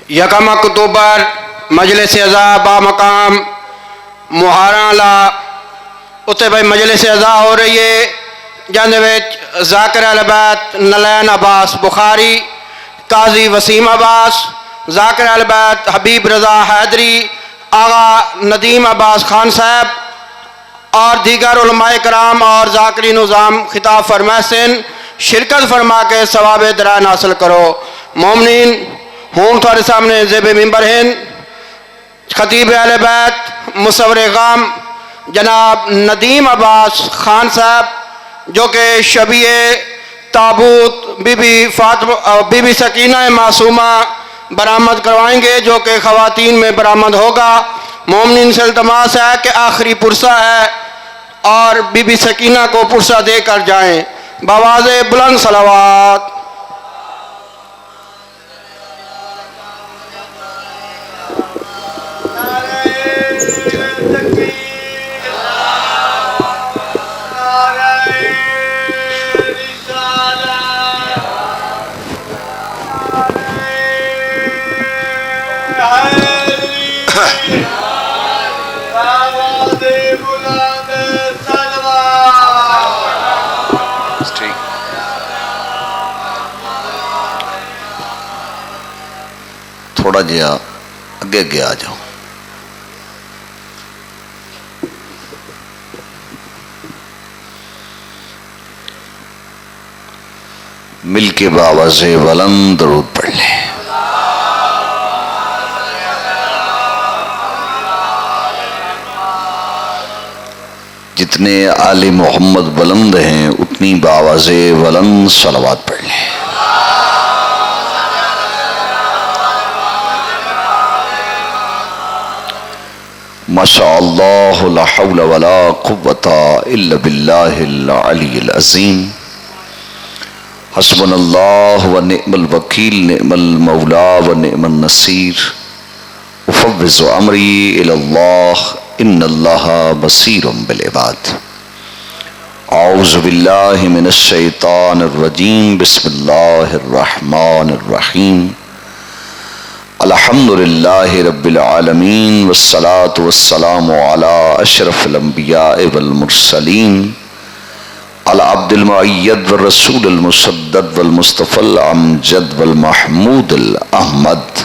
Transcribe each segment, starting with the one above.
یکم اکتوبر مجلس اعضا با مقام مہاراں لا اتنے بھائی مجلس اعضا ہو رہی ہے جہاں ذاکر اہل بیت نلین عباس بخاری، قاضی وسیم عباس، ذاکر اہل بیت حبیب رضا حیدری، آغا ندیم عباس خان صاحب اور دیگر علماء کرام اور ذاکری نظام خطاب فرمائسن شرکت فرما کے ثواب درائن حاصل کرو۔ مومنین ہون تھوڑے سامنے زیب ممبر ہیں خطیب اہل بیت مصور غام جناب ندیم عباس خان صاحب، جو کہ شبیہ تابوت بی بی سکینہ معصومہ برآمد کروائیں گے، جو کہ خواتین میں برآمد ہوگا۔ مومنین سے التماس ہے کہ آخری پرسہ ہے اور بی بی سکینہ کو پرسہ دے کر جائیں۔ بآواز بلند صلوات۔ تھوڑا جہا اگے اگے آ جاؤ۔ مل کے بآواز بلند درود پڑھ لیں۔ جتنے آل محمد بلند ہیں اتنی بآواز بلند صلوات پڑھ لیں۔ ماشاء اللہ لا حول ولا قوة الا باللہ العلی العظیم۔ حسبنا اللہ و نعم الوکیل نعم المولا و نعم النصیر۔ افوض امری الی اللہ ان اللہ بصیر بالعباد۔ اعوذ باللہ من الشیطان الرجیم بسم اللہ الرحمن الرحیم۔ الحمدللہ رب العالمین والصلاة والسلام علی اشرف الانبیاء والمرسلین العبد المعید والرسول المسدد والمصطفى الامجد والمحمود الاحمد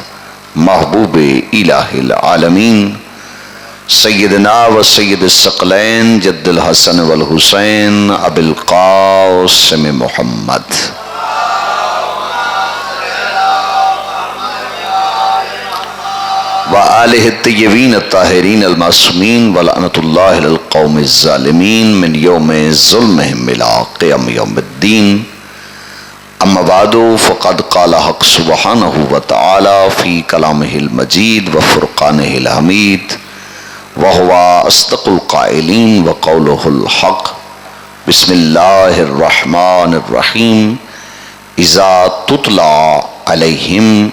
محبوب الہ العالمین سیدنا و سید الثقلین جد الحسن والحسین ابی القاسم محمد وآلہ الطیبین الطاہرین المعصومین ولعنۃ اللہ علی القوم الظالمین من یوم ظلمہم الی قیام یوم الدین۔ اما بعد فقد قال حق سبحانہ وتعالی فی کلامہ المجید وفرقانہ الحمید وہو اصدق القائلین وقولہ الحق۔ بسم اللہ الرحمن الرحیم۔ اذا تتلی علیہم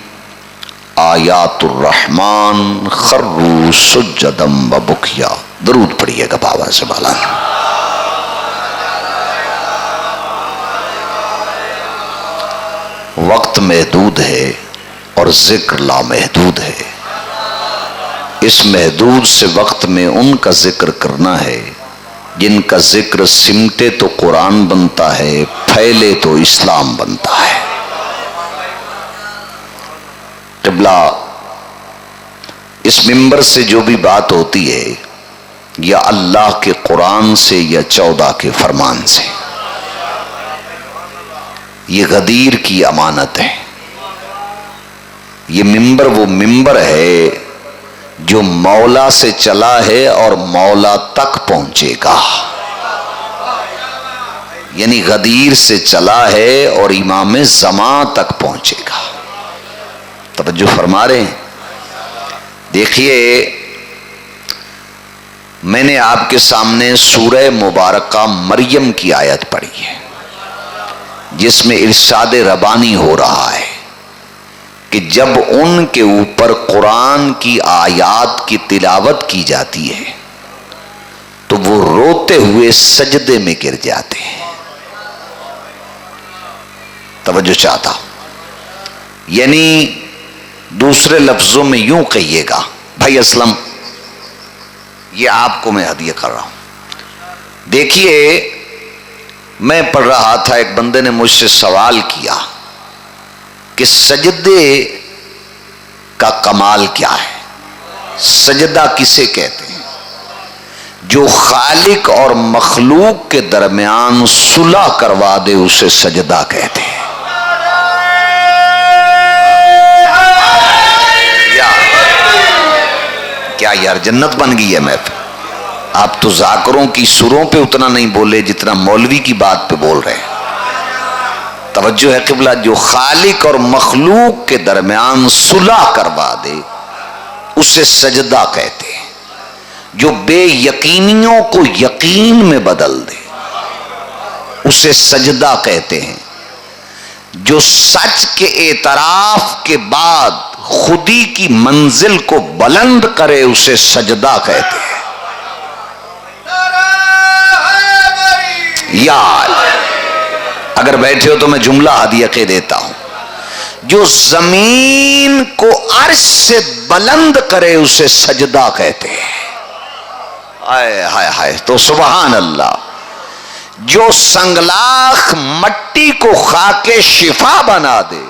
آیات الرحمن خروا سجدا و بکیا۔ درود پڑھیے گا بآواز بلند۔ وقت محدود ہے اور ذکر لامحدود ہے۔ اس محدود سے وقت میں ان کا ذکر کرنا ہے جن کا ذکر سمٹے تو قرآن بنتا ہے، پھیلے تو اسلام بنتا ہے۔ قبلہ اس ممبر سے جو بھی بات ہوتی ہے یا اللہ کے قرآن سے یا 14 کے فرمان سے، یہ غدیر کی امانت ہے۔ یہ ممبر وہ ممبر ہے جو مولا سے چلا ہے اور مولا تک پہنچے گا، یعنی غدیر سے چلا ہے اور امام زمان تک پہنچے گا۔ توجہ فرما رہے ہیں؟ دیکھیے، میں نے آپ کے سامنے سورہ مبارکہ مریم کی آیت پڑھی ہے جس میں ارشاد ربانی ہو رہا ہے کہ جب ان کے اوپر قرآن کی آیات کی تلاوت کی جاتی ہے تو وہ روتے ہوئے سجدے میں گر جاتے ہیں۔ توجہ چاہتا ہوں، یعنی دوسرے لفظوں میں یوں کہیے گا، بھائی اسلم یہ آپ کو میں ہدیہ کر رہا ہوں۔ دیکھیے میں پڑھ رہا تھا، ایک بندے نے مجھ سے سوال کیا کہ سجدے کا کمال کیا ہے، سجدہ کسے کہتے ہیں؟ جو خالق اور مخلوق کے درمیان صلح کروا دے اسے سجدہ کہتے ہیں۔ کیا یار جنت بن گئی ہے محفل؟ آپ تو ذاکروں کی سروں پہ اتنا نہیں بولے جتنا مولوی کی بات پہ بول رہے ہیں۔ توجہ ہے قبلہ، جو خالق اور مخلوق کے درمیان صلح کروا دے اسے سجدہ کہتے ہیں۔ جو بے یقینیوں کو یقین میں بدل دے اسے سجدہ کہتے ہیں۔ جو سچ کے اعتراف کے بعد خودی کی منزل کو بلند کرے اسے سجدہ کہتے ہیں۔ یار اگر بیٹھے ہو تو میں جملہ ہدیہ کے دیتا ہوں، جو زمین کو عرش سے بلند کرے اسے سجدہ کہتے ہیں۔ ہائے ہائے ہائے، تو سبحان اللہ۔ جو سنگلاخ مٹی کو خاک شفا بنا دے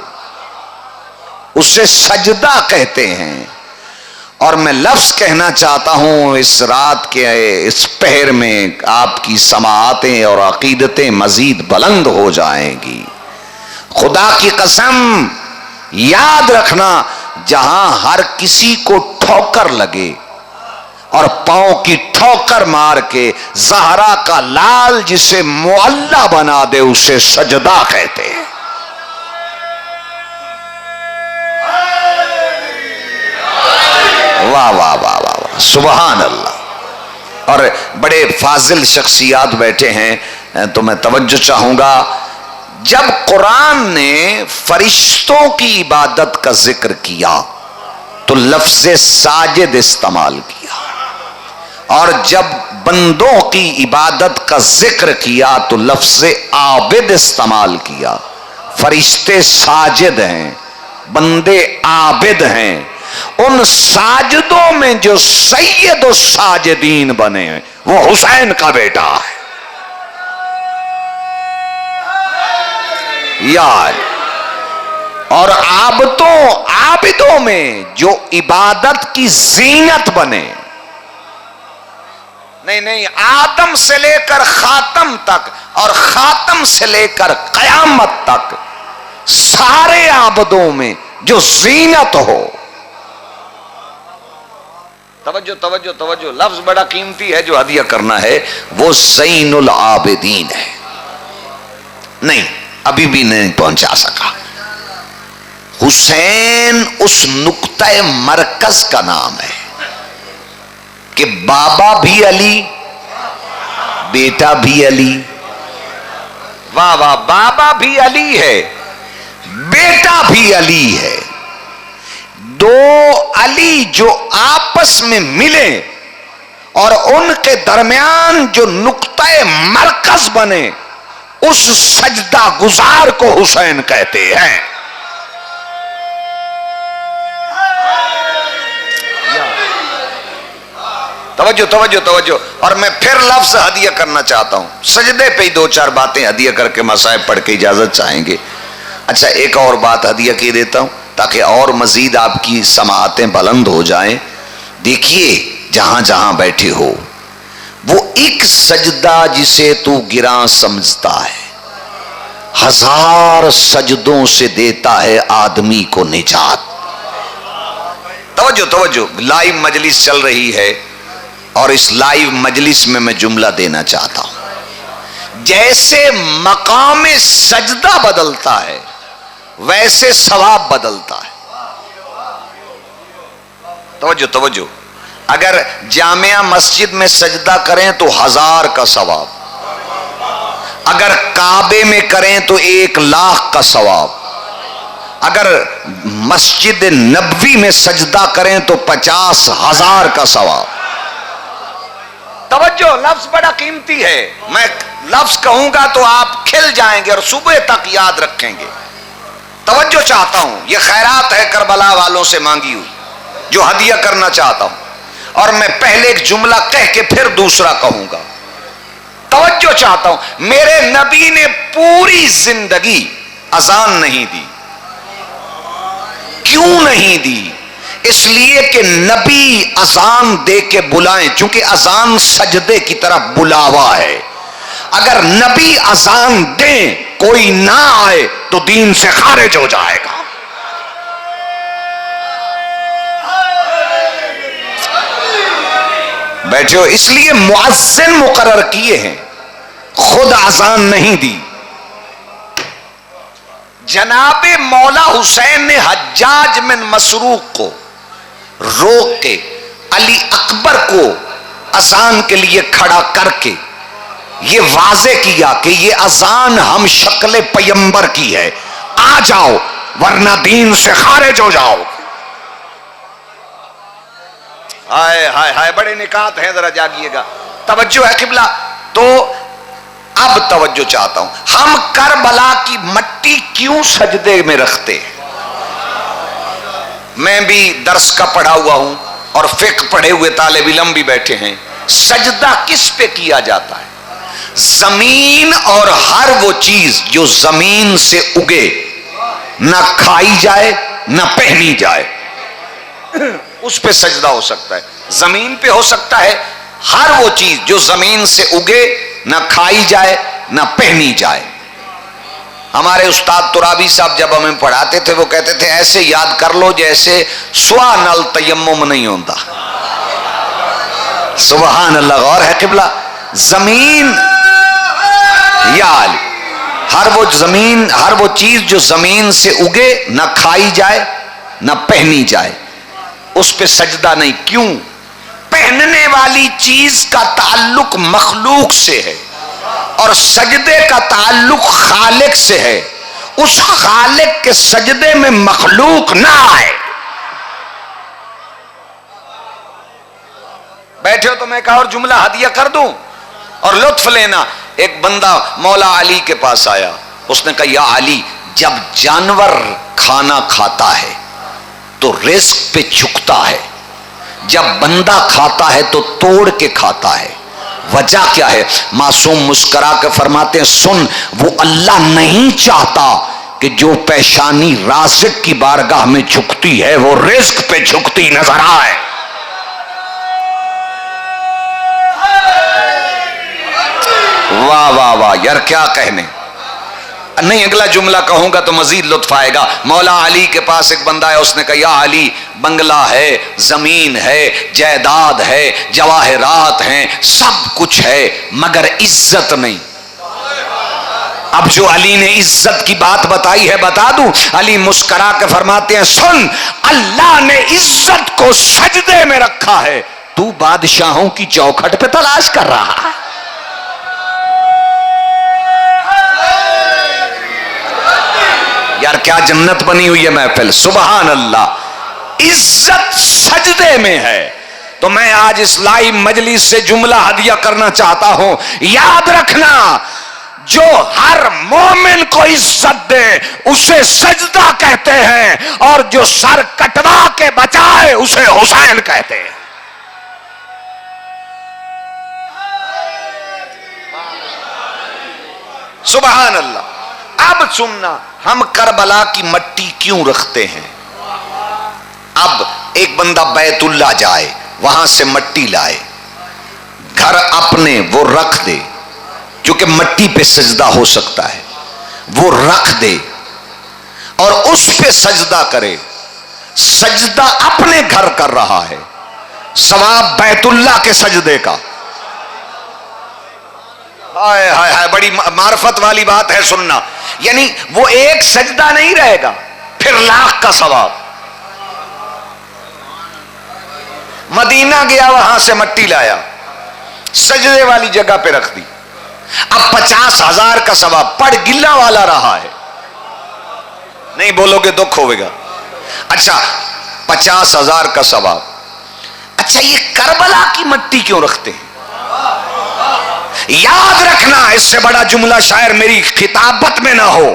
اسے سجدہ کہتے ہیں۔ اور میں لفظ کہنا چاہتا ہوں اس رات کے اس پہر میں آپ کی سماعتیں اور عقیدتیں مزید بلند ہو جائیں گی۔ خدا کی قسم یاد رکھنا، جہاں ہر کسی کو ٹھوکر لگے اور پاؤں کی ٹھوکر مار کے زہرا کا لال جسے معلّہ بنا دے اسے سجدہ کہتے ہیں۔ واہ واہ واہ واہ واہ، سبحان اللہ۔ اور بڑے فاضل شخصیات بیٹھے ہیں تو میں توجہ چاہوں گا، جب قرآن نے فرشتوں کی عبادت کا ذکر کیا تو لفظ ساجد استعمال کیا، اور جب بندوں کی عبادت کا ذکر کیا تو لفظ عابد استعمال کیا۔ فرشتے ساجد ہیں، بندے عابد ہیں۔ ان ساجدوں میں جو سید الساجدین بنے ہیں وہ حسین کا بیٹا ہے۔ یار اور عابدوں میں جو عبادت کی زینت بنے، نہیں آدم سے لے کر خاتم تک اور خاتم سے لے کر قیامت تک سارے عابدوں میں جو زینت ہو۔ توجہ توجہ توجہ، لفظ بڑا قیمتی ہے جو ہدیہ کرنا ہے، وہ زین العابدین ہے۔ نہیں ابھی بھی نہیں پہنچا سکا۔ حسین اس نقطہ مرکز کا نام ہے کہ بابا بھی علی، بیٹا بھی علی۔ واہ واہ، بابا بھی علی ہے، بیٹا بھی علی ہے۔ دو علی جو آپس میں ملے اور ان کے درمیان جو نقطہ مرکز بنے اس سجدہ گزار کو حسین کہتے ہیں۔ توجہ توجہ توجہ، اور میں پھر لفظ ہدیہ کرنا چاہتا ہوں، سجدے پہ ہی دو چار باتیں ہدیہ کر کے مصائب پڑھ کے اجازت چاہیں گے۔ اچھا ایک اور بات ہدیہ کی دیتا ہوں تاکہ اور مزید آپ کی سماعتیں بلند ہو جائیں۔ دیکھیے جہاں جہاں بیٹھے ہو، وہ ایک سجدہ جسے تو گراں سمجھتا ہے ہزار سجدوں سے دیتا ہے آدمی کو نجات۔ توجہ توجہ، لائیو مجلس چل رہی ہے اور اس لائیو مجلس میں میں جملہ دینا چاہتا ہوں، جیسے مقام سجدہ بدلتا ہے ویسے ثواب بدلتا ہے۔ توجہ توجہ، اگر جامعہ مسجد میں سجدہ کریں تو 1000 کا ثواب، اگر کعبے میں کریں تو 1,00,000 کا ثواب، اگر مسجد نبوی میں سجدہ کریں تو 50,000 کا ثواب۔ توجہ، لفظ بڑا قیمتی ہے، میں لفظ کہوں گا تو آپ کھل جائیں گے اور صبح تک یاد رکھیں گے۔ توجہ چاہتا ہوں، یہ خیرات ہے کربلا والوں والوں سے مانگی ہوئی جو ہدیہ کرنا چاہتا ہوں، اور میں پہلے ایک جملہ کہہ کے پھر دوسرا کہوں گا. توجہ چاہتا ہوں، میرے نبی نے پوری زندگی اذان نہیں دی. کیوں نہیں دی؟ اس لیے کہ نبی اذان دے کے بلائیں، چونکہ اذان سجدے کی طرف بلاوا ہے. اگر نبی اذان دیں کوئی نہ آئے تو دین سے خارج ہو جائے گا. بیٹھے ہو، اس لیے مؤذن مقرر کیے ہیں، خود اذان نہیں دی. جناب مولا حسین نے حجاج بن مسروق کو روک کے علی اکبر کو اذان کے لیے کھڑا کر کے یہ واضح کیا کہ یہ اذان ہم شکل پیمبر کی ہے، آ جاؤ ورنہ دین سے خارج ہو جاؤ. ہائے ہائے ہائے، بڑے نکات ہیں، ذرا جاگیے گا. توجہ ہے قبلہ. تو اب توجہ چاہتا ہوں، ہم کربلا کی مٹی کیوں سجدے میں رکھتے ہیں؟ میں بھی درس کا پڑھا ہوا ہوں اور فقہ پڑھے ہوئے طالب علم بھی بیٹھے ہیں. سجدہ کس پہ کیا جاتا ہے؟ زمین اور ہر وہ چیز جو زمین سے اگے، نہ کھائی جائے نہ پہنی جائے، اس پہ سجدہ ہو سکتا ہے. زمین پہ ہو سکتا ہے ہر وہ چیز جو زمین سے اگے، نہ کھائی جائے نہ پہنی جائے. ہمارے استاد ترابی صاحب جب ہمیں پڑھاتے تھے وہ کہتے تھے ایسے یاد کر لو جیسے سوا نل تیمم نہیں ہوتا. سبحان اللہ. غور ہے قبلہ. زمین یا ہر وہ زمین، ہر وہ چیز جو زمین سے اگے، نہ کھائی جائے نہ پہنی جائے، اس پہ سجدہ نہیں. کیوں؟ پہننے والی چیز کا تعلق مخلوق سے ہے اور سجدے کا تعلق خالق سے ہے. اس خالق کے سجدے میں مخلوق نہ آئے. بیٹھے ہو تو میں کہا اور جملہ ہدیہ کر دوں اور لطف لینا. ایک بندہ مولا علی کے پاس آیا، اس نے کہا یا علی، جب جانور کھانا کھاتا ہے تو رزق پہ جھکتا ہے، جب بندہ کھاتا ہے تو توڑ کے کھاتا ہے، وجہ کیا ہے؟ معصوم مسکرا کے فرماتے ہیں سن، وہ اللہ نہیں چاہتا کہ جو پیشانی رازق کی بارگاہ میں جھکتی ہے وہ رزق پہ جھکتی نظر آئے. واہ واہ واہ یار، کیا کہنے. نہیں، اگلا جملہ کہوں گا تو مزید لطف آئے گا. مولا علی کے پاس ایک بندہ ہے، اس نے کہا یا علی، بنگلہ ہے، زمین ہے، جائیداد ہے، جواہرات ہیں، سب کچھ ہے، مگر عزت نہیں. اب جو علی نے عزت کی بات بتائی ہے بتا دوں. علی مسکرا کے فرماتے ہیں سن، اللہ نے عزت کو سجدے میں رکھا ہے، تو بادشاہوں کی چوکھٹ پہ تلاش کر رہا ہے. یار کیا جنت بنی ہوئی ہے محفل. سبحان اللہ. عزت سجدے میں ہے. تو میں آج اس لائیو مجلس سے جملہ ہدیہ کرنا چاہتا ہوں، یاد رکھنا، جو ہر مومن کو عزت دے اسے سجدہ کہتے ہیں، اور جو سر کٹوا کے بچائے اسے حسین کہتے ہیں. سبحان اللہ. اب سننا، ہم کربلا کی مٹی کیوں رکھتے ہیں؟ اب ایک بندہ بیت اللہ جائے، وہاں سے مٹی لائے، گھر اپنے وہ رکھ دے، کیونکہ مٹی پہ سجدہ ہو سکتا ہے، وہ رکھ دے اور اس پہ سجدہ کرے. سجدہ اپنے گھر کر رہا ہے، ثواب بیت اللہ کے سجدے کا. ہائے ہائے ہائے، بڑی معرفت والی بات ہے سننا. یعنی وہ ایک سجدہ نہیں رہے گا، پھر لاکھ کا ثواب. مدینہ گیا، وہاں سے مٹی لایا، سجدے والی جگہ پہ رکھ دی، اب 50,000 کا ثواب. پڑ گلا والا رہا ہے، نہیں بولو گے دکھ ہوئے گا. اچھا 50,000 کا ثواب. اچھا یہ کربلا کی مٹی کیوں رکھتے ہیں؟ یاد رکھنا، اس سے بڑا جملہ شاعر میری خطابت میں نہ ہو.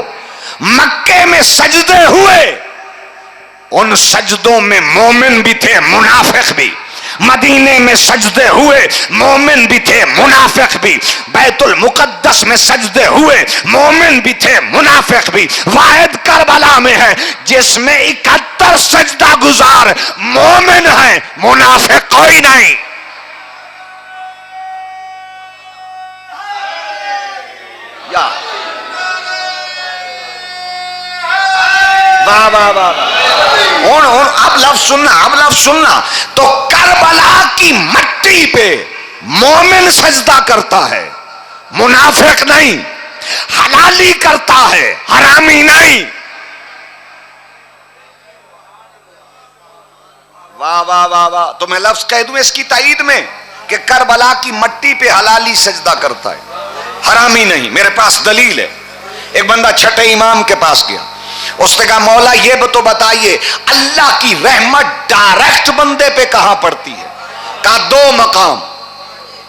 مکے میں سجدے ہوئے ان سجدوں میں مومن بھی تھے منافق بھی. مدینے میں سجدے ہوئے مومن بھی تھے منافق بھی. بیت المقدس میں سجدے ہوئے مومن بھی تھے منافق بھی. واحد کربلا میں ہے جس میں 71 سجدہ گزار مومن ہیں, منافق کوئی نہیں. یا واہ واہ واہ. اب لفظ سننا, اب لفظ سننا. تو کربلا کی مٹی پہ مومن سجدہ کرتا ہے, منافق نہیں. حلالی کرتا ہے, حرامی نہیں. واہ واہ واہ واہ. تو میں لفظ کہہ دوں اس کی تائید میں کہ کربلا کی مٹی پہ حلالی سجدہ کرتا ہے, حرامی نہیں. میرے پاس دلیل ہے. ایک بندہ چھٹے امام کے پاس گیا, اس نے کہا مولا یہ تو بتائیے اللہ کی رحمت ڈائریکٹ بندے پہ کہاں پڑتی ہے؟ کہا 2 مقام.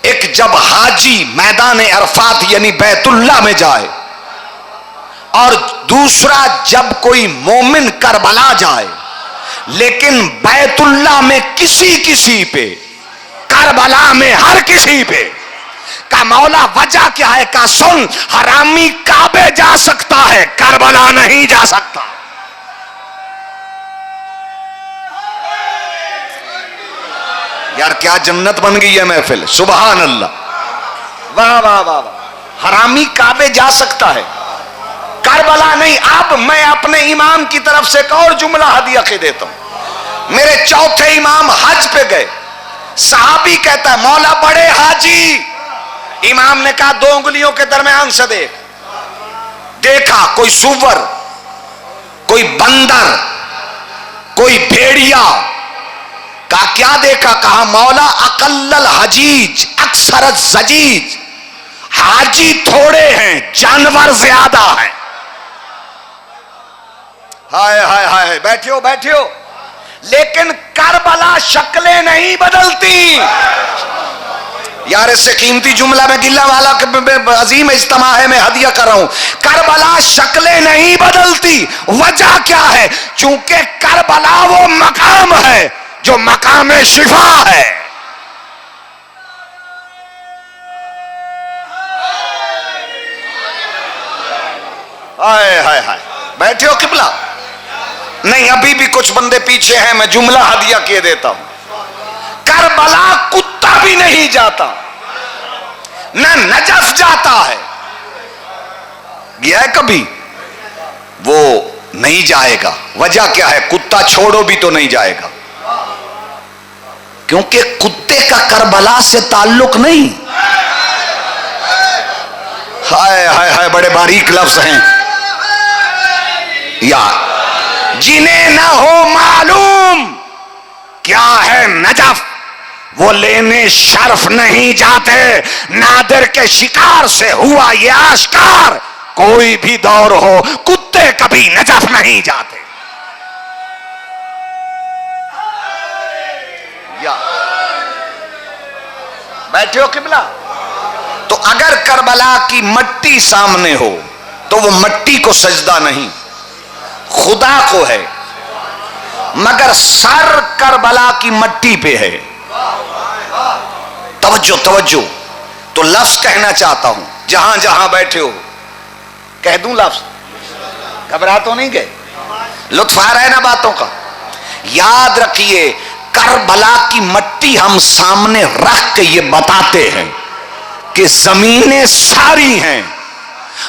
ایک جب حاجی میدان عرفات یعنی بیت اللہ میں جائے, اور دوسرا جب کوئی مومن کربلا جائے لیکن بیت اللہ میں کسی پہ, کربلا میں ہر کسی پہ. کہا مولا وجہ کیا ہے؟ کہا سن, حرامی کعبے جا سکتا ہے, کربلا نہیں جا سکتا. یار کیا جنت بن گئی ہے محفل, سبحان اللہ. واہ واہ واہ. حرامی کعبے جا سکتا ہے, کربلا نہیں. اب میں اپنے امام کی طرف سے ایک اور جملہ ہدیہ کے دیتا ہوں. میرے چوتھے امام حج پہ گئے, صحابی کہتا ہے مولا بڑے حاجی. امام نے کہا 2 انگلیوں کے درمیان سے دیکھا کوئی سور, کوئی بندر, کوئی بھیڑیا. کہا کیا دیکھا؟ کہا مولا اقل الحجیج اکثر الزجیج. حاجی تھوڑے ہیں, جانور زیادہ ہیں. ہائے ہائے ہائے. بیٹھو بیٹھو. لیکن کربلا شکلیں نہیں بدلتی. یار اس سے قیمتی جملہ میں گلہ والا عظیم اجتماع ہے, میں ہدیہ کر رہا ہوں. کربلا شکلیں نہیں بدلتی. وجہ کیا ہے؟ چونکہ کربلا وہ مقام ہے جو مقام شفا ہے. ہائے ہائے ہائے. بیٹھے ہو قبلہ؟ نہیں, ابھی بھی کچھ بندے پیچھے ہیں, میں جملہ ہدیہ کیے دیتا ہوں. کربلا کتا بھی نہیں جاتا, نہ نجف جاتا ہے. گیا ہے کبھی؟ وہ نہیں جائے گا. وجہ کیا ہے؟ کتا چھوڑو بھی تو نہیں جائے گا, کیونکہ کتے کا کربلا سے تعلق نہیں. ہائے ہائے ہائے, بڑے باریک لفظ ہیں. یا جنہیں نہ ہو معلوم کیا ہے نجف, وہ لینے شرف نہیں جاتے. نادر کے شکار سے ہوا یہ آشکار, کوئی بھی دور ہو کتے کبھی نجف نہیں جاتے. یا بیٹھے ہو قبلہ؟ تو اگر کربلا کی مٹی سامنے ہو تو وہ مٹی کو سجدہ نہیں, خدا کو ہے. مگر سر کربلا کی مٹی پہ ہے. توجہ توجہ. تو لفظ کہنا چاہتا ہوں, جہاں جہاں بیٹھے ہو کہہ دوں لفظ, گھبرا تو نہیں گئے؟ لطف آ رہا ہے نا باتوں کا؟ یاد رکھیے کربلا کی مٹی ہم سامنے رکھ کے یہ بتاتے ہیں کہ زمینیں ساری ہیں,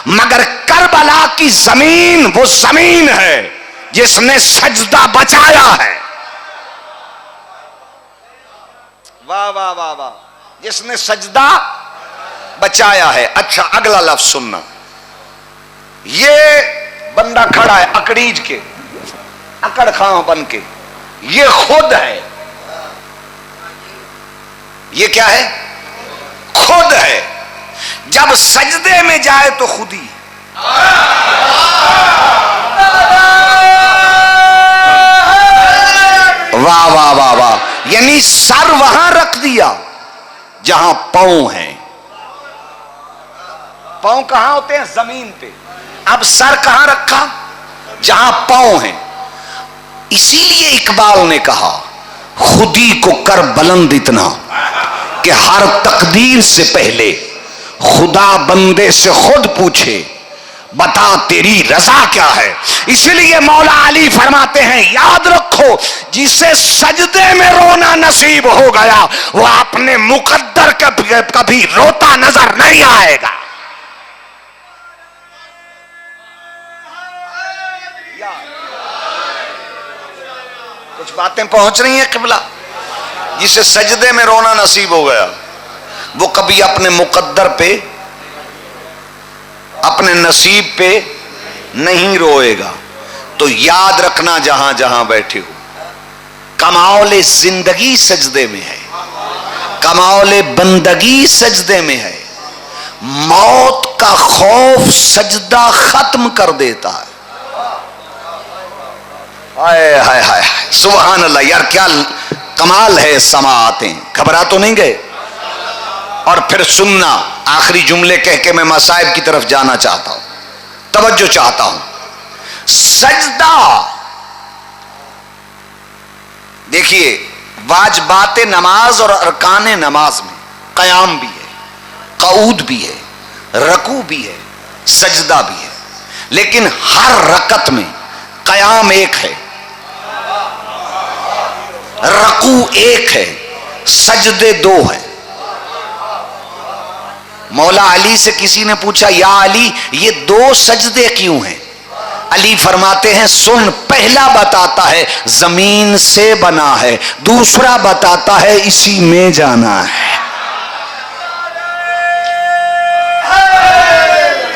مگر کربلا کی زمین وہ زمین ہے جس نے سجدہ بچایا ہے. واہ واہ واہ واہ. جس نے سجدہ بچایا ہے. اچھا اگلا لفظ سننا. یہ بندہ کھڑا ہے اکڑیج کے, اکڑ خاں بن کے, یہ خود ہے. یہ کیا ہے؟ خود ہے. جب سجدے میں جائے تو خود ہی. واہ واہ واہ واہ. یعنی سر وہاں رکھ دیا جہاں پاؤں ہیں. پاؤں کہاں ہوتے ہیں؟ زمین پہ. اب سر کہاں رکھا؟ جہاں پاؤں ہیں. اسی لیے اقبال نے کہا خودی کو کر بلند اتنا کہ ہر تقدیر سے پہلے خدا بندے سے خود پوچھے بتا تیری رضا کیا ہے. اسی لیے مولا علی فرماتے ہیں یاد رکھو جسے سجدے میں رونا نصیب ہو گیا وہ اپنے مقدر کبھی روتا نظر نہیں آئے گا. کچھ باتیں پہنچ رہی ہیں قبلہ. جسے سجدے میں رونا نصیب ہو گیا وہ کبھی اپنے مقدر پہ اپنے نصیب پہ نہیں روئے گا. تو یاد رکھنا جہاں جہاں بیٹھے ہو کمال زندگی سجدے میں ہے, کمال بندگی سجدے میں ہے. موت کا خوف سجدہ ختم کر دیتا ہے. ہائے ہائے ہائے سبحان اللہ. یار کیا کمال ہے سماعتیں, گھبرا تو نہیں گئے؟ اور پھر سننا, آخری جملے کہہ کے میں مصائب کی طرف جانا چاہتا ہوں, توجہ چاہتا ہوں. سجدہ دیکھیے واجبات نماز اور ارکان نماز میں قیام بھی ہے, قعود بھی ہے, رکوع بھی ہے, سجدہ بھی ہے. لیکن ہر رکعت میں قیام ایک ہے, رکوع ایک ہے, سجدے دو ہیں. مولا علی سے کسی نے پوچھا یا علی یہ دو سجدے کیوں ہیں؟ علی فرماتے ہیں سن, پہلا بتاتا ہے زمین سے بنا ہے, دوسرا بتاتا ہے اسی میں جانا ہے.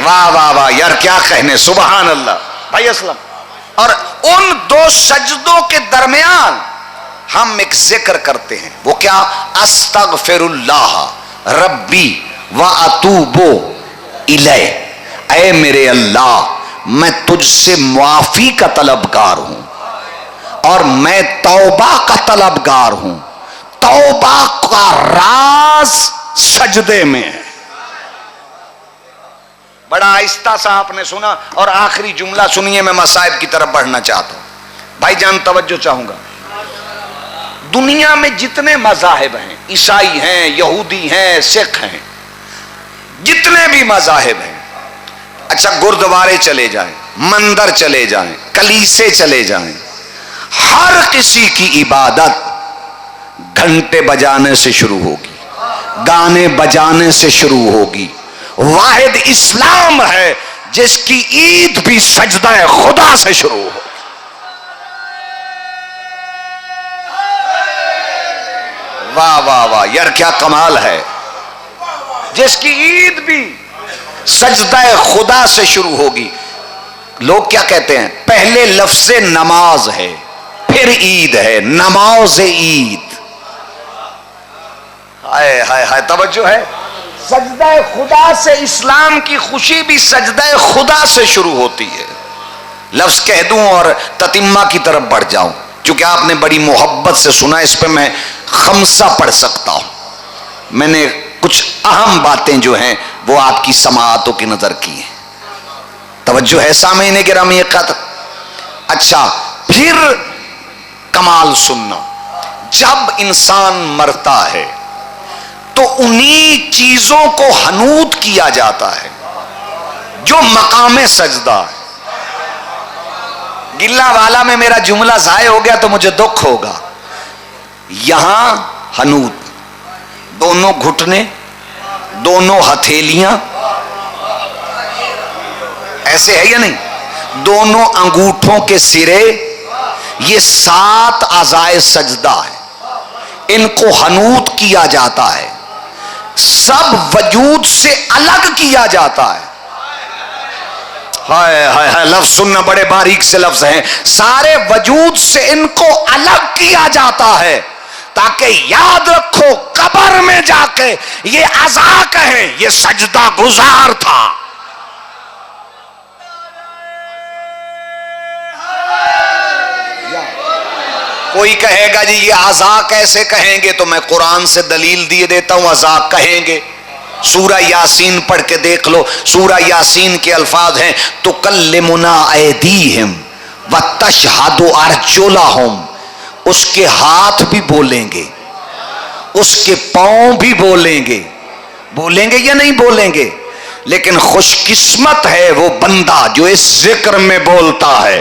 واہ واہ واہ یار کیا کہنے, سبحان اللہ بھائی اسلم. اور ان دو سجدوں کے درمیان ہم ایک ذکر کرتے ہیں, وہ کیا؟ استغفر اللہ ربی واتوب الیہ. اے میرے اللہ میں تجھ سے معافی کا طلبگار ہوں اور میں توبہ کا طلبگار ہوں. توبہ کا راز سجدے میں ہے. بڑا آہستہ سا آپ نے سنا, اور آخری جملہ سنیے, میں مصائب کی طرف بڑھنا چاہتا ہوں. بھائی جان توجہ چاہوں گا. دنیا میں جتنے مذاہب ہیں, عیسائی ہیں, یہودی ہیں, سکھ ہیں, جتنے بھی مذاہب ہیں, اچھا گردوارے چلے جائیں, مندر چلے جائیں, کلیسے چلے جائیں, ہر کسی کی عبادت گھنٹے بجانے سے شروع ہوگی, گانے بجانے سے شروع ہوگی. واحد اسلام ہے جس کی عید بھی سجدہ خدا سے شروع ہو. واہ واہ واہ یار کیا کمال ہے, جس کی عید بھی سجدہ خدا سے شروع ہوگی. لوگ کیا کہتے ہیں, پہلے لفظ نماز ہے پھر عید ہے, نماز عید. ہائے ہائے ہائے توجہ ہے. سجدہ خدا سے اسلام کی خوشی بھی سجدہ خدا سے شروع ہوتی ہے. لفظ کہہ دوں اور تتمہ کی طرف بڑھ جاؤں, چونکہ آپ نے بڑی محبت سے سنا, اس پہ میں خمسہ پڑھ سکتا ہوں. میں نے کچھ اہم باتیں جو ہیں وہ آپ کی سماعتوں کی نظر کی ہیں. توجہ ہے سامعین گرامی قدر. اچھا پھر کمال سننا, جب انسان مرتا ہے تو انہی چیزوں کو حنوط کیا جاتا ہے جو مقام سجدہ ہے. گلہ والا میں میرا جملہ ضائع ہو گیا تو مجھے دکھ ہوگا. یہاں حنوط, دونوں گھٹنے, دونوں ہتھیلیاں, ایسے ہے یا نہیں, دونوں انگوٹھوں کے سرے, یہ 7 اعضائے سجدہ ہیں. ان کو حنوط کیا جاتا ہے, سب وجود سے الگ کیا جاتا ہے. ہائے ہائے ہائے لفظ سننا, بڑے باریک سے لفظ ہیں. سارے وجود سے ان کو الگ کیا جاتا ہے تاکہ یاد رکھو قبر میں جا کے یہ عزا کہیں یہ سجدہ گزار تھا. کوئی کہے گا جی یہ عزا کیسے کہیں گے, تو میں قرآن سے دلیل دیے دیتا ہوں. عزا کہیں گے, سورہ یاسین پڑھ کے دیکھ لو. سورہ یاسین کے الفاظ ہیں تکلمنا ایدیہم وَتَشْهَدُ أَرْجُلَهُمْ، اس کے ہاتھ بھی بولیں گے، اس کے پاؤں بھی بولیں گے یا نہیں بولیں گے؟ لیکن خوش قسمت ہے وہ بندہ جو اس ذکر میں بولتا ہے،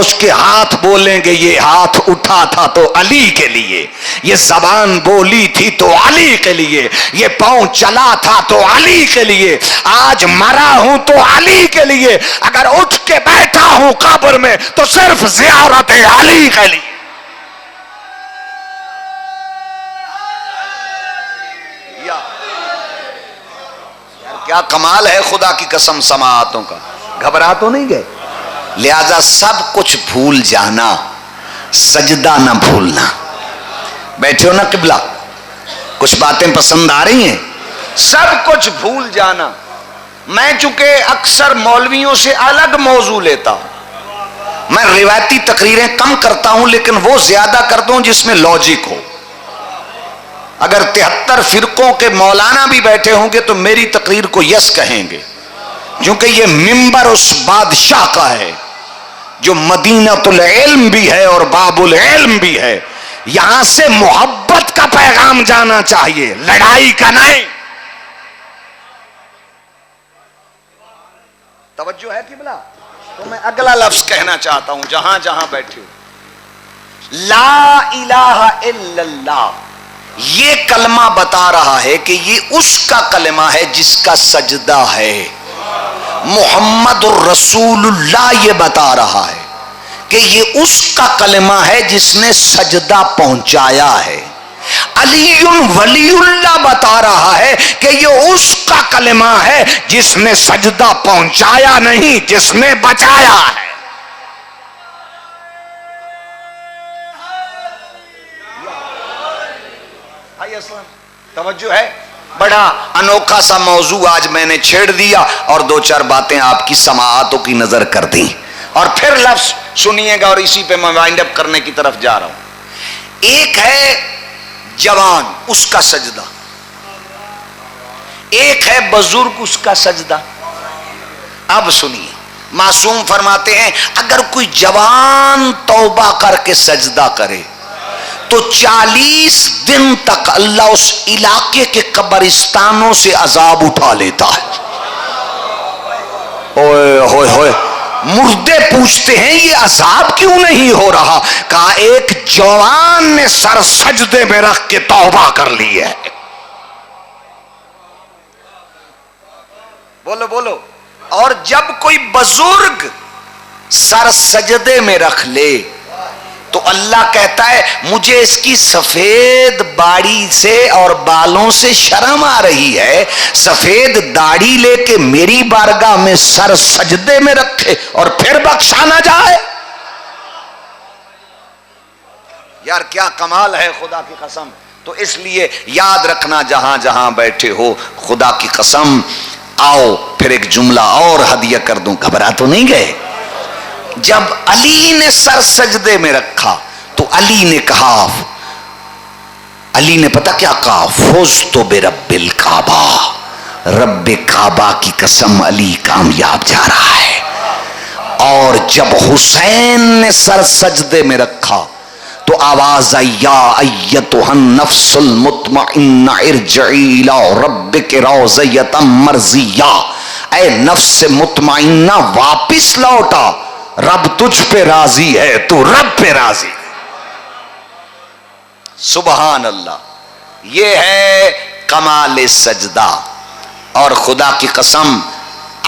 اس کے ہاتھ بولیں گے، یہ ہاتھ اٹھا تھا تو علی کے لیے، یہ زبان بولی تھی تو علی کے لیے، یہ پاؤں چلا تھا تو علی کے لیے، آج مرا ہوں تو علی کے لیے، اگر اٹھ کے بیٹھا ہوں قبر میں تو صرف زیارت علی کے لیے۔ کیا کمال ہے خدا کی قسم سماعتوں کا، گھبرا تو نہیں گئے؟ لہذا سب کچھ بھول جانا، سجدہ نہ بھولنا۔ بیٹھے ہو نا قبلہ، کچھ باتیں پسند آ رہی ہیں؟ سب کچھ بھول جانا۔ میں چونکہ اکثر مولویوں سے الگ موضوع لیتا ہوں، میں روایتی تقریریں کم کرتا ہوں لیکن وہ زیادہ کرتا ہوں جس میں لاجک ہو۔ اگر 73 فرقوں کے مولانا بھی بیٹھے ہوں گے تو میری تقریر کو یس کہیں گے، کیونکہ یہ منبر اس بادشاہ کا ہے جو مدینۃ العلم بھی ہے اور باب العلم بھی ہے۔ یہاں سے محبت کا پیغام جانا چاہیے، لڑائی کا نہیں۔ توجہ ہے قبلہ؟ تو میں اگلا لفظ کہنا چاہتا ہوں جہاں جہاں بیٹھے ہو، لا الہ الا اللہ، یہ کلمہ بتا رہا ہے کہ یہ اس کا کلمہ ہے جس کا سجدہ ہے۔ محمد الرسول اللہ یہ بتا رہا ہے کہ یہ اس کا کلمہ ہے جس نے سجدہ پہنچایا ہے۔ علی ولی اللہ بتا رہا ہے کہ یہ اس کا کلمہ ہے جس نے سجدہ پہنچایا نہیں، جس نے بچایا ہے۔ توجہ ہے؟ بڑا انوکھا سا موضوع آج میں نے چھیڑ دیا اور دو چار باتیں آپ کی سماعتوں کی نظر کر دی، اور پھر لفظ سنیے گا اور اسی پہ میں وائنڈ اپ کرنے کی طرف جا رہا ہوں۔ ایک ہے جوان، اس کا سجدہ، ایک ہے بزرگ، اس کا سجدہ۔ اب سنیے، معصوم فرماتے ہیں اگر کوئی جوان توبہ کر کے سجدہ کرے تو 40 دن تک اللہ اس علاقے کے قبرستانوں سے عذاب اٹھا لیتا ہے۔ اوئے ہوئے ہوئے، مردے پوچھتے ہیں یہ عذاب کیوں نہیں ہو رہا؟ کہا ایک جوان نے سر سجدے میں رکھ کے توبہ کر لی ہے۔ بولو بولو۔ اور جب کوئی بزرگ سر سجدے میں رکھ لے تو اللہ کہتا ہے مجھے اس کی سفید داڑھی سے اور بالوں سے شرم آ رہی ہے، سفید داڑھی لے کے میری بارگاہ میں سر سجدے میں رکھے اور پھر بخشا نہ جائے۔ یار کیا کمال ہے خدا کی قسم۔ تو اس لیے یاد رکھنا جہاں جہاں بیٹھے ہو، خدا کی قسم آؤ پھر ایک جملہ اور ہدیہ کر دوں، گھبرا تو نہیں گئے؟ جب علی نے سر سجدے میں رکھا تو علی نے کہا، علی نے پتہ کیا کہا؟ فزت برب الکعبہ، رب کعبہ کی قسم علی کامیاب جا رہا ہے۔ اور جب حسین نے سر سجدے میں رکھا تو آواز آئی یا ایتھا النفس المطمئنہ ارجعی الی ربک راضیۃ مرضیہ، اے نفس مطمئنہ واپس لوٹا، رب تجھ پہ راضی ہے، تو رب پہ راضی۔ سبحان اللہ، یہ ہے کمال سجدہ۔ اور خدا کی قسم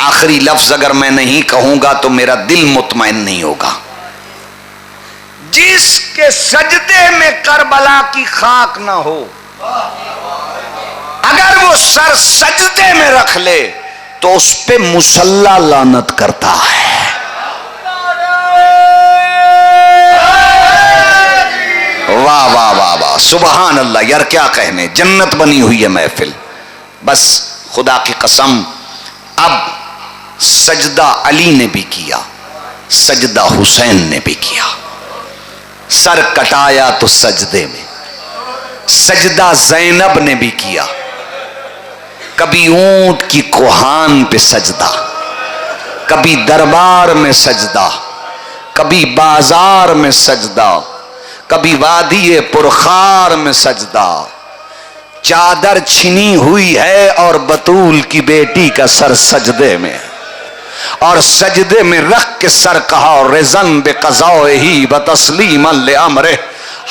آخری لفظ اگر میں نہیں کہوں گا تو میرا دل مطمئن نہیں ہوگا۔ جس کے سجدے میں کربلا کی خاک نہ ہو، اگر وہ سر سجدے میں رکھ لے تو اس پہ مصلی لعنت کرتا ہے۔ واہ واہ واہ واہ، سبحان اللہ، یار کیا کہنے، جنت بنی ہوئی ہے محفل۔ بس خدا کی قسم اب سجدہ علی نے بھی کیا، سجدہ حسین نے بھی کیا، سر کٹایا تو سجدے میں، سجدہ زینب نے بھی کیا، کبھی اونٹ کی کوہان پہ سجدہ، کبھی دربار میں سجدہ، کبھی بازار میں سجدہ، کبھی وادی پرخار میں سجدہ، چادر چھنی ہوئی ہے اور بطول کی بیٹی کا سر سجدے میں، اور سجدے میں رکھ کے سر کہا رضن بقضائہ وتسلیما لامرہ،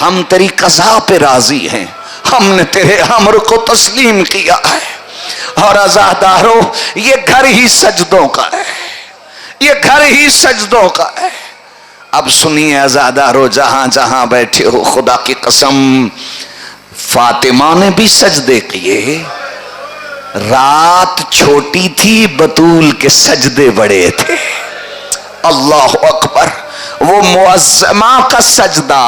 ہم تیری قضا پہ راضی ہیں، ہم نے تیرے امر کو تسلیم کیا ہے۔ اور عزادارو یہ گھر ہی سجدوں کا ہے، یہ گھر ہی سجدوں کا ہے۔ اب سنیے عزادارو جہاں جہاں بیٹھے ہو، خدا کی قسم فاطمہ نے بھی سجدے کیے، رات چھوٹی تھی بطول کے سجدے بڑے تھے۔ اللہ اکبر، وہ معظمہ کا سجدہ،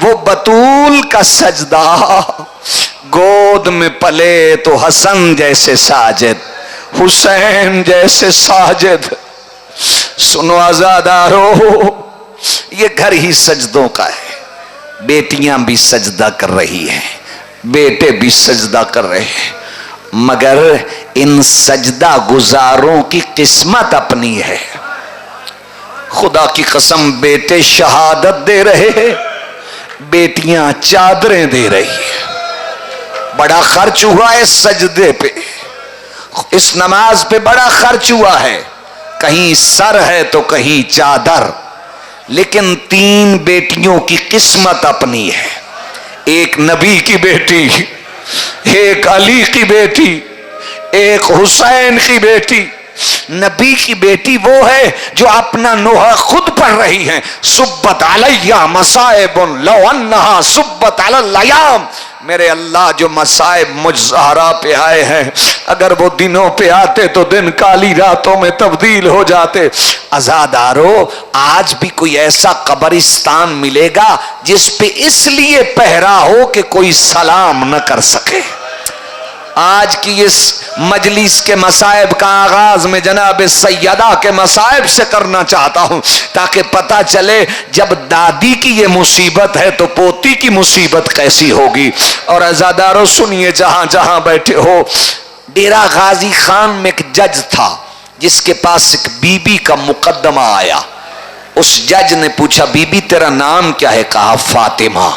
وہ بطول کا سجدہ، گود میں پلے تو حسن جیسے ساجد، حسین جیسے ساجد۔ سنو عزادارو، یہ گھر ہی سجدوں کا ہے۔ بیٹیاں بھی سجدہ کر رہی ہیں، بیٹے بھی سجدہ کر رہے ہیں، مگر ان سجدہ گزاروں کی قسمت اپنی ہے۔ خدا کی قسم بیٹے شہادت دے رہے ہیں، بیٹیاں چادریں دے رہی ہیں۔ بڑا خرچ ہوا ہے سجدے پہ، اس نماز پہ بڑا خرچ ہوا ہے، کہیں سر ہے تو کہیں چادر، لیکن تین بیٹیوں کی قسمت اپنی ہے، ایک نبی کی بیٹی، ایک علی کی بیٹی، ایک حسین کی بیٹی۔ نبی کی بیٹی وہ ہے جو اپنا نوحہ خود پڑھ رہی ہیں، سبت علیہ مصائب لو انہا سبت علی الایام، میرے اللہ جو مصائب مجھ زہرا پہ آئے ہیں، اگر وہ دنوں پہ آتے تو دن کالی راتوں میں تبدیل ہو جاتے۔ عزادارو آج بھی کوئی ایسا قبرستان ملے گا جس پہ اس لیے پہرا ہو کہ کوئی سلام نہ کر سکے؟ آج کی اس مجلس کے مصائب کا آغاز میں جناب سیدہ کے مصائب سے کرنا چاہتا ہوں، تاکہ پتہ چلے جب دادی کی یہ مصیبت ہے تو پوتی کی مصیبت کیسی ہوگی۔ اور عزادارو سنیے جہاں جہاں بیٹھے ہو، ڈیرہ غازی خان میں ایک جج تھا جس کے پاس ایک بی بی کا مقدمہ آیا۔ اس جج نے پوچھا بی بی تیرا نام کیا ہے؟ کہا فاطمہ۔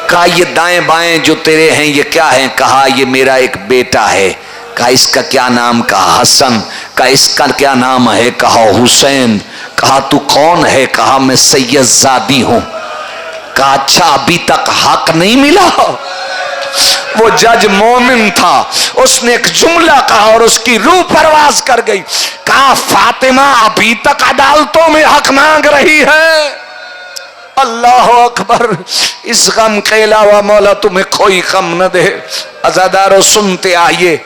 کہا یہ دائیں بائیں جو تیرے ہیں یہ کیا ہیں؟ کہا یہ میرا ایک بیٹا ہے۔ کہا اس کا کیا نام؟ کہا حسن۔ کہا اس کا کیا نام ہے؟ کہا حسین۔ کہا تو کون ہے؟ کہا میں سید زادی ہوں۔ کہا اچھا ابھی تک حق نہیں ملا؟ وہ جج مومن تھا، اس نے ایک جملہ کہا اور اس کی روح پرواز کر گئی۔ کہا فاطمہ ابھی تک عدالتوں میں حق مانگ رہی ہے۔ اللہ اکبر، اس غم کے علاوہ مولا تمہیں کوئی غم نہ دے۔ عزادارو سنتے آئیے،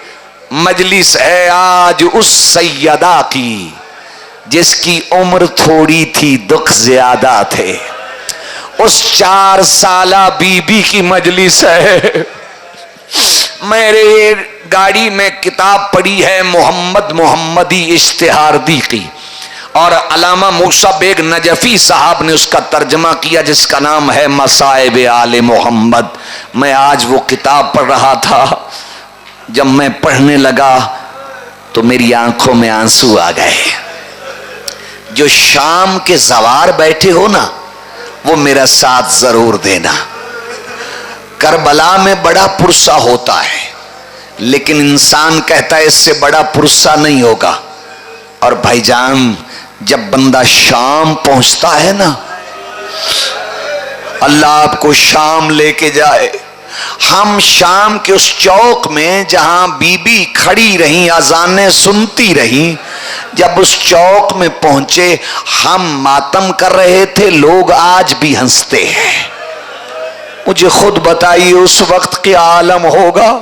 مجلس ہے آج اس سیدہ کی جس کی عمر تھوڑی تھی دکھ زیادہ تھے، اس 4 سالہ بی بی کی مجلس ہے۔ میرے گاڑی میں کتاب پڑھی ہے محمدی اشتہاردی کی، اور علامہ موسیٰ بیگ نجفی صاحب نے اس کا ترجمہ کیا جس کا نام ہے مصائب آل محمد۔ میں آج وہ کتاب پڑھ رہا تھا، جب میں پڑھنے لگا تو میری آنکھوں میں آنسو آ گئے۔ جو شام کے زوار بیٹھے ہو نا، وہ میرا ساتھ ضرور دینا۔ کربلا میں بڑا پرسہ ہوتا ہے، لیکن انسان کہتا ہے اس سے بڑا پرسہ نہیں ہوگا۔ اور بھائی جان جب بندہ شام پہنچتا ہے نا، اللہ آپ کو شام لے کے جائے۔ ہم شام کے اس چوک میں جہاں بی بی کھڑی رہیں، اذانیں سنتی رہیں، جب اس چوک میں پہنچے ہم ماتم کر رہے تھے، لوگ آج بھی ہنستے ہیں۔ مجھے خود بتائیے اس وقت کیا عالم ہوگا؟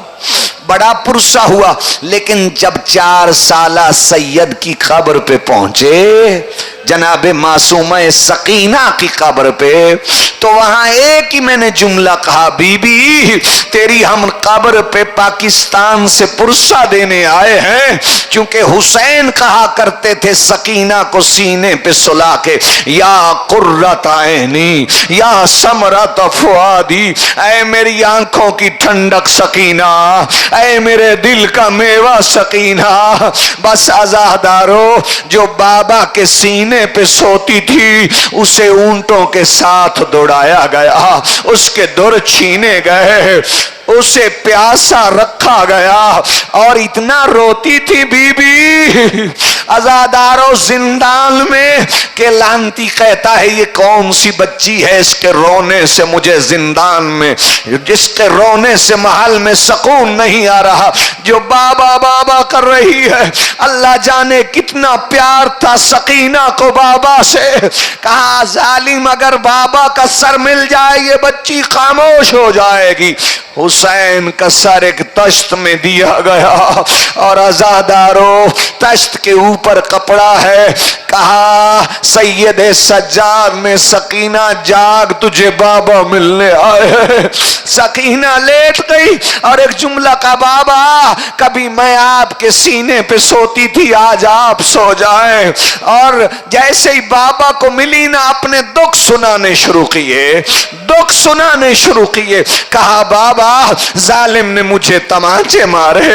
بڑا پرسہ ہوا، لیکن جب 4 سالہ سید کی قبر پہ پہنچے، جناب معصومہ سکینہ کی قبر پہ، تو وہاں ایک ہی میں نے جملہ کہا، بی بی تیری ہم قبر پہ پاکستان سے پرسہ دینے آئے ہیں، کیونکہ حسین کہا کرتے تھے سکینہ کو سینے پہ سلا کے، یا قرۃ عینی یا ثمرۃ فؤادی، اے میری آنکھوں کی ٹھنڈک سکینہ، اے میرے دل کا میوہ سکینہ۔ بس عزادارو جو بابا کے سینے سینے پہ سوتی تھی اسے اونٹوں کے ساتھ دوڑایا گیا، اس کے در چھینے گئے، اسے پیاسا رکھا گیا، اور اتنا روتی تھی بی بی عزادارو زندان میں کہ لانتی کہتا ہے یہ کون سی بچی ہے اس کے رونے سے مجھے زندان میں، جس کے رونے سے محل میں سکون نہیں آ رہا، جو بابا بابا کر رہی ہے۔ اللہ جانے کتنا پیار تھا سکینہ کو بابا سے، کہا ظالم اگر بابا کا سر مل جائے یہ بچی خاموش ہو جائے گی۔ حسین کا سر ایک تشت میں دیا گیا، اور عزادارو تشت کے اوپر کپڑا ہے، کہا سید سجاد نے سکینہ جاگ تجھے بابا ملنے آئے۔ سکینہ لیٹ گئی اور ایک جملہ کا بابا کبھی میں آپ کے سینے پہ سوتی تھی آج آپ سو جائیں، اور جیسے ہی بابا کو ملی نا اپنے دکھ سنانے شروع کیے، دکھ سنانے شروع کیے، کہا بابا ظالم نے مجھے تمانچے مارے،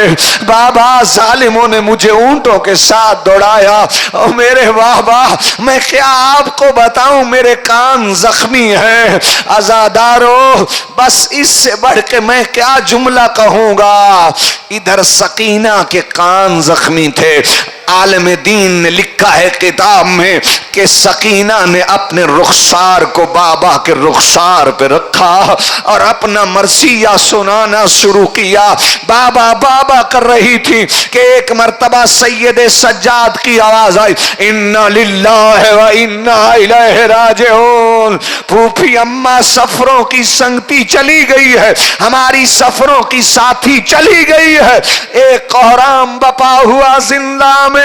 بابا ظالموں نے مجھے اونٹوں کے ساتھ دوڑایا، اور میرے بابا میں کیا آپ کو بتاؤں میرے کان زخمی ہیں۔ عزادارو بس اس سے بڑھ کے میں کیا جملہ کہوں گا، ادھر سکینہ کے کان زخمی تھے، عالم دین نے لکھا ہے کتاب میں کہ سکینہ نے اپنے رخسار کو بابا کے رخسار پہ رکھا اور اپنا مرثیہ سنانا شروع کیا۔ بابا بابا کر رہی تھی کہ ایک مرتبہ سید سجاد کی آواز آئی، انا للہ و انا الیہ راجعون۔ پھوپھی اماں سفروں کی سنگتی چلی گئی ہے، ہماری سفروں کی ساتھی چلی گئی ہے، ایک کوہرام بپا ہوا زندہ میں،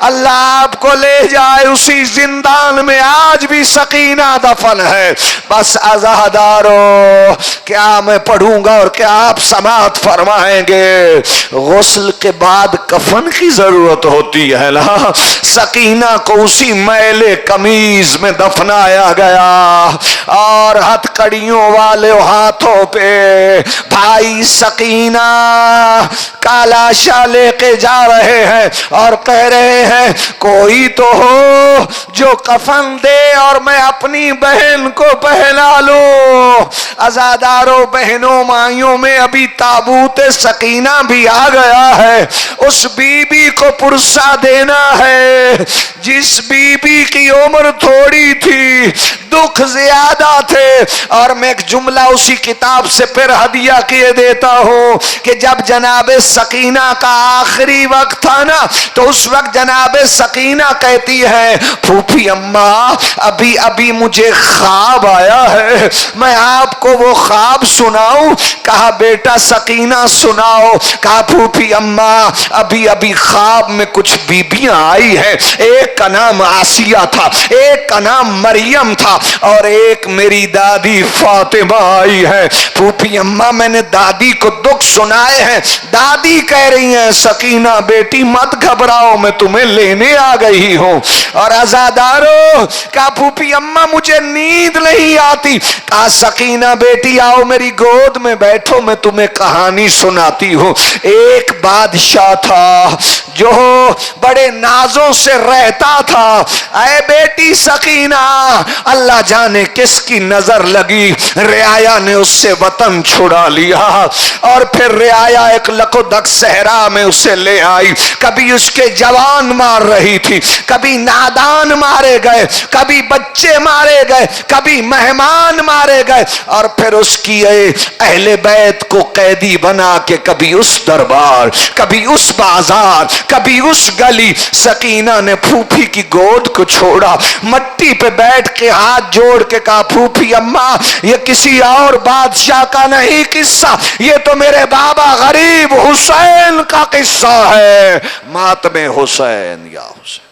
اللہ آپ کو لے جائے اسی زندان میں، آج بھی سکینہ دفن ہے۔ بس عزادارو کیا میں پڑھوں گا اور کیا آپ سماعت فرمائیں گے، غسل کے بعد کفن کی ضرورت ہوتی ہے نا، سکینہ کو اسی میلے قمیض میں دفنایا گیا، اور ہتھ کڑیوں والے ہاتھوں پہ بھائی سکینہ کا لاشا لے کے جا رہے ہیں اور کہہ رہے ہیں کوئی تو ہو جو کفن دے اور میں اپنی بہن کو پہنا لوں۔ عزاداروں بہنوں مائیوں میں ابھی تابوت سکینہ بھی آ گیا ہے، اس بی بی کو پرسہ دینا ہے جس بی بی کی عمر تھوڑی تھی، دکھ زیادہ تھے۔ اور میں ایک جملہ اسی کتاب سے پھر ہدیہ کیے دیتا ہوں کہ جب جناب سکینہ کا آخری وقت تھا نا تو اس وقت جناب سکینہ کہتی ہے پھوپھی اماں ابھی ابھی مجھے خواب آیا ہے، میں آپ کو وہ خواب سناؤں؟ کہا بیٹا سکینہ سناؤ۔ کہا پھوپھی اماں ابھی ابھی خواب میں کچھ بیبیاں آئی ہیں، ایک کا نام آسیہ تھا، ایک کا نام مریم تھا، اور ایک میری دادی فاطمہ آئی ہے۔ پھوپھی اماں میں نے دادی کو دکھ سنائے ہیں، دادی کہہ رہی ہیں سکینہ بیٹی مت گھبراؤ میں تمہیں لینے آ گئی ہوں۔ اور عزادارو کہا پھوپھی اماں مجھے نیند نہیں آتی۔ کہا سکینہ بیٹی آؤ میری گود میں بیٹھو میں تمہیں کہانی سناتی ہوں۔ ایک بادشاہ تھا جو بڑے نازوں سے رہتا تھا، اے بیٹی سکینہ اللہ جانے کس کی نظر لگی، رعایا نے اس سے وطن چھڑا لیا، اور پھر رعایا ایک لکودک صحرا میں اسے لے آئی، کبھی اس کے جوان مار رہی تھی، کبھی نادان مارے گئے، کبھی بچے مارے گئے، کبھی مہمان مارے گئے، اور پھر اس کی اہل بیت کو قیدی بنا کے کبھی اس دربار، کبھی اس بازار، کبھی اس گلی۔ سکینہ نے پھوپھی کی گود کو چھوڑا، مٹی پہ بیٹھ کے ہاتھ جوڑ کے کہا پھوپھی اماں یہ کسی اور بادشاہ کا نہیں قصہ، یہ تو میرے بابا غریب حسین کا قصہ ہے، ماتم حسین یا حسین۔